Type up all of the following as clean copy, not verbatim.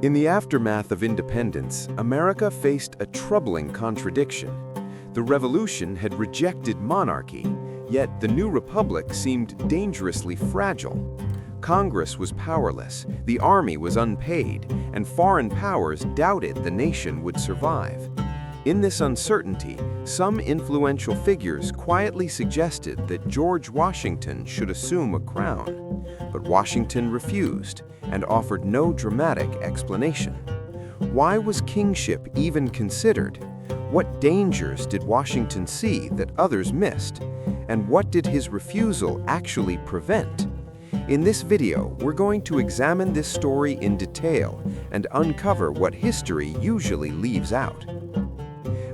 In the aftermath of independence, America faced a troubling contradiction. The Revolution had rejected monarchy, yet the new republic seemed dangerously fragile. Congress was powerless, the army was unpaid, and foreign powers doubted the nation would survive. In this uncertainty, some influential figures quietly suggested that George Washington should assume a crown. But Washington refused and offered no dramatic explanation. Why was kingship even considered? What dangers did Washington see that others missed? And what did his refusal actually prevent? In this video, we're going to examine this story in detail and uncover what history usually leaves out.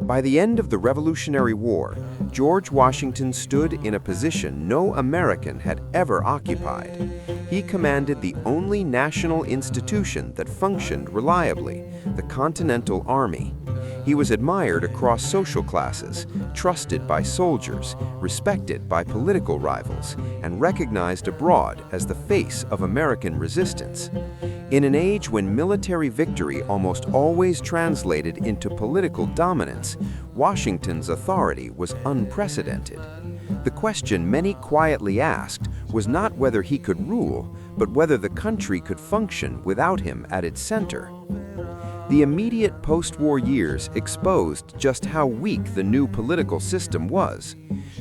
By the end of the Revolutionary War, George Washington stood in a position no American had ever occupied. He commanded the only national institution that functioned reliably, the Continental Army. He was admired across social classes, trusted by soldiers, respected by political rivals, and recognized abroad as the face of American resistance. In an age when military victory almost always translated into political dominance, Washington's authority was unprecedented. The question many quietly asked was not whether he could rule, but whether the country could function without him at its center. The immediate post-war years exposed just how weak the new political system was.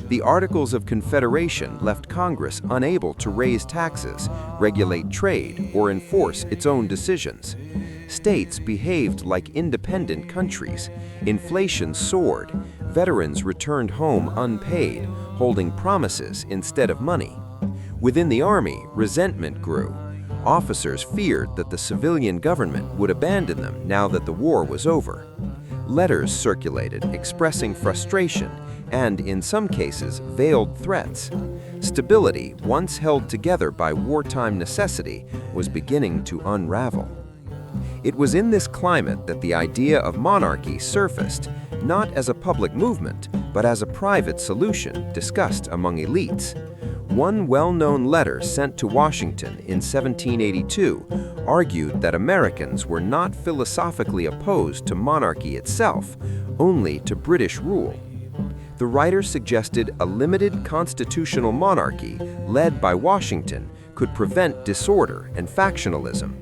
The Articles of Confederation left Congress unable to raise taxes, regulate trade, or enforce its own decisions. States behaved like independent countries. Inflation soared. Veterans returned home unpaid, holding promises instead of money. Within the Army, resentment grew. Officers feared that the civilian government would abandon them now that the war was over. Letters circulated expressing frustration and, in some cases, veiled threats. Stability, once held together by wartime necessity, was beginning to unravel. It was in this climate that the idea of monarchy surfaced, not as a public movement, but as a private solution discussed among elites. One well-known letter sent to Washington in 1782 argued that Americans were not philosophically opposed to monarchy itself, only to British rule. The writer suggested a limited constitutional monarchy led by Washington could prevent disorder and factionalism.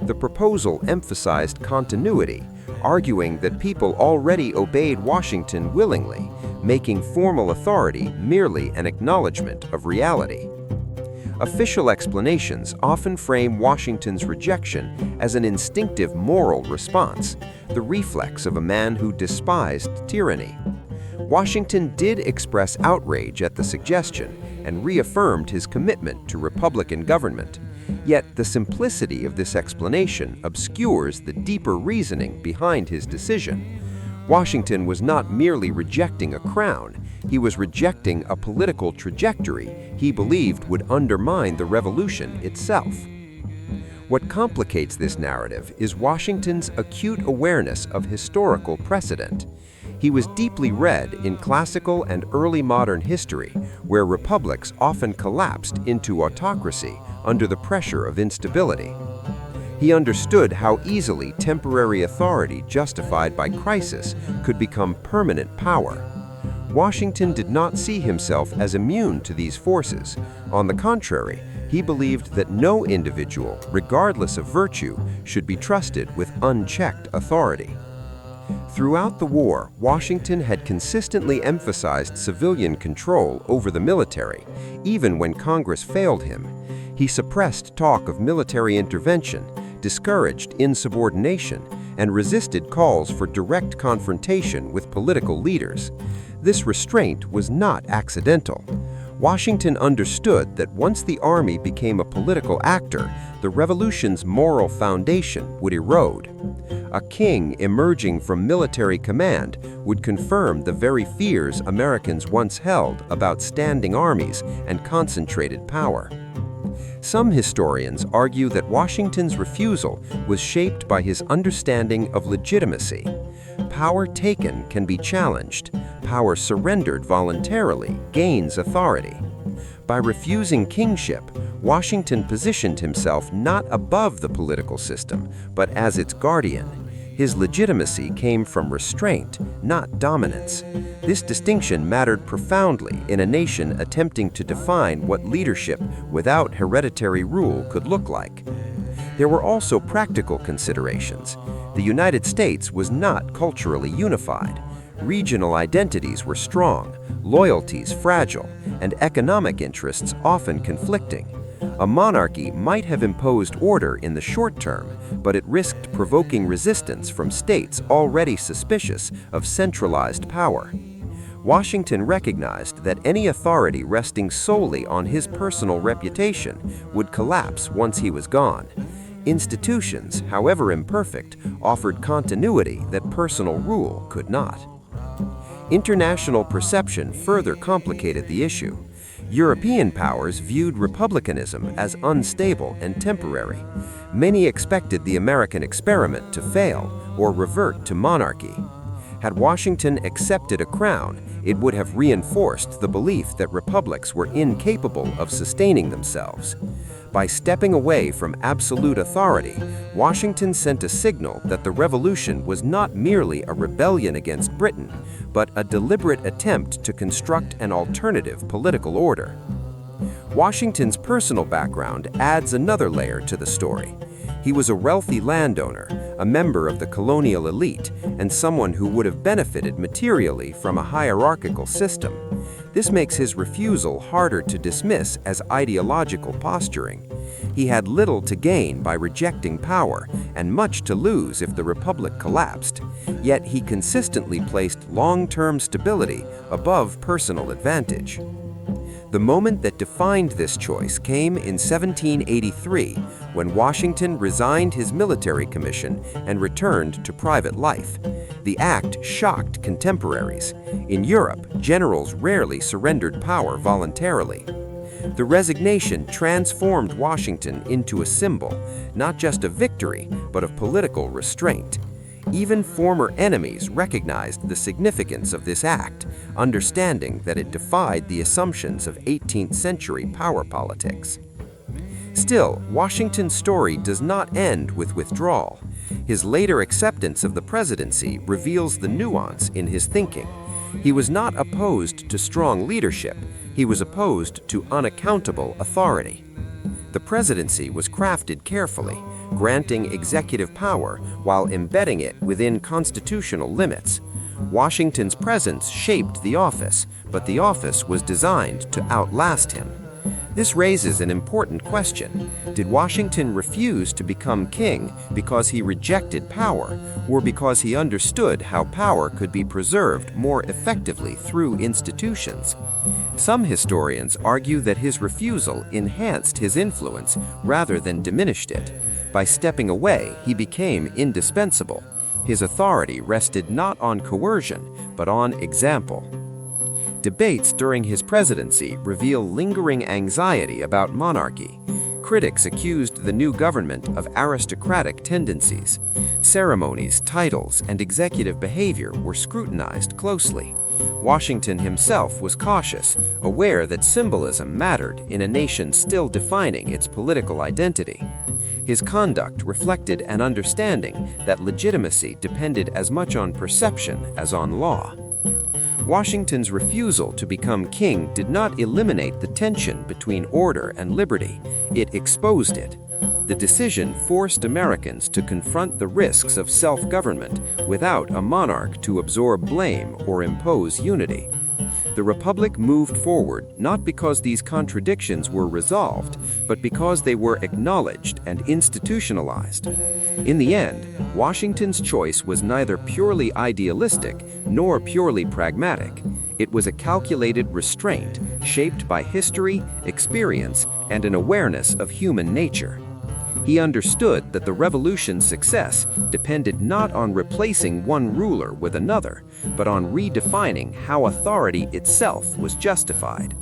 The proposal emphasized continuity, arguing that people already obeyed Washington willingly, making formal authority merely an acknowledgement of reality. Official explanations often frame Washington's rejection as an instinctive moral response, the reflex of a man who despised tyranny. Washington did express outrage at the suggestion and reaffirmed his commitment to republican government. Yet the simplicity of this explanation obscures the deeper reasoning behind his decision. Washington was not merely rejecting a crown, he was rejecting a political trajectory he believed would undermine the revolution itself. What complicates this narrative is Washington's acute awareness of historical precedent. He was deeply read in classical and early modern history, where republics often collapsed into autocracy under the pressure of instability. He understood how easily temporary authority justified by crisis could become permanent power. Washington did not see himself as immune to these forces. On the contrary, he believed that no individual, regardless of virtue, should be trusted with unchecked authority. Throughout the war, Washington had consistently emphasized civilian control over the military, even when Congress failed him. He suppressed talk of military intervention, discouraged insubordination, and resisted calls for direct confrontation with political leaders. This restraint was not accidental. Washington understood that once the army became a political actor, the revolution's moral foundation would erode. A king emerging from military command would confirm the very fears Americans once held about standing armies and concentrated power. Some historians argue that Washington's refusal was shaped by his understanding of legitimacy. Power taken can be challenged. Power surrendered voluntarily gains authority. By refusing kingship, Washington positioned himself not above the political system, but as its guardian. His legitimacy came from restraint, not dominance. This distinction mattered profoundly in a nation attempting to define what leadership without hereditary rule could look like. There were also practical considerations. The United States was not culturally unified. Regional identities were strong, loyalties fragile, and economic interests often conflicting. A monarchy might have imposed order in the short term, but it risked provoking resistance from states already suspicious of centralized power. Washington recognized that any authority resting solely on his personal reputation would collapse once he was gone. Institutions, however imperfect, offered continuity that personal rule could not. International perception further complicated the issue. European powers viewed republicanism as unstable and temporary. Many expected the American experiment to fail or revert to monarchy. Had Washington accepted a crown, it would have reinforced the belief that republics were incapable of sustaining themselves. By stepping away from absolute authority, Washington sent a signal that the revolution was not merely a rebellion against Britain, but a deliberate attempt to construct an alternative political order. Washington's personal background adds another layer to the story. He was a wealthy landowner, a member of the colonial elite, and someone who would have benefited materially from a hierarchical system. This makes his refusal harder to dismiss as ideological posturing. He had little to gain by rejecting power and much to lose if the republic collapsed, yet he consistently placed long-term stability above personal advantage. The moment that defined this choice came in 1783, when Washington resigned his military commission and returned to private life. The act shocked contemporaries. In Europe, generals rarely surrendered power voluntarily. The resignation transformed Washington into a symbol, not just of victory, but of political restraint. Even former enemies recognized the significance of this act, understanding that it defied the assumptions of 18th century power politics. Still, Washington's story does not end with withdrawal. His later acceptance of the presidency reveals the nuance in his thinking. He was not opposed to strong leadership, he was opposed to unaccountable authority. The presidency was crafted carefully, granting executive power while embedding it within constitutional limits. Washington's presence shaped the office, but the office was designed to outlast him. This raises an important question. Did Washington refuse to become king because he rejected power, or because he understood how power could be preserved more effectively through institutions? Some historians argue that his refusal enhanced his influence rather than diminished it. By stepping away, he became indispensable. His authority rested not on coercion, but on example. Debates during his presidency reveal lingering anxiety about monarchy. Critics accused the new government of aristocratic tendencies. Ceremonies, titles, and executive behavior were scrutinized closely. Washington himself was cautious, aware that symbolism mattered in a nation still defining its political identity. His conduct reflected an understanding that legitimacy depended as much on perception as on law. Washington's refusal to become king did not eliminate the tension between order and liberty, it exposed it. The decision forced Americans to confront the risks of self-government without a monarch to absorb blame or impose unity. The Republic moved forward not because these contradictions were resolved, but because they were acknowledged and institutionalized. In the end, Washington's choice was neither purely idealistic nor purely pragmatic. It was a calculated restraint shaped by history, experience, and an awareness of human nature. He understood that the revolution's success depended not on replacing one ruler with another, but on redefining how authority itself was justified.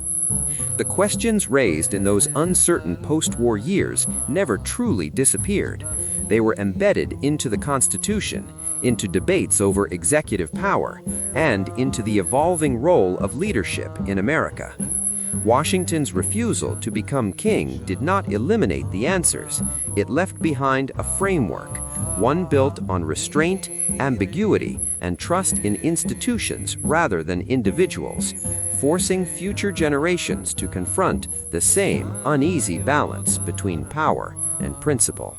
The questions raised in those uncertain post-war years never truly disappeared. They were embedded into the Constitution, into debates over executive power, and into the evolving role of leadership in America. Washington's refusal to become king did not eliminate the answers. It left behind a framework, one built on restraint, ambiguity, and trust in institutions rather than individuals, forcing future generations to confront the same uneasy balance between power and principle.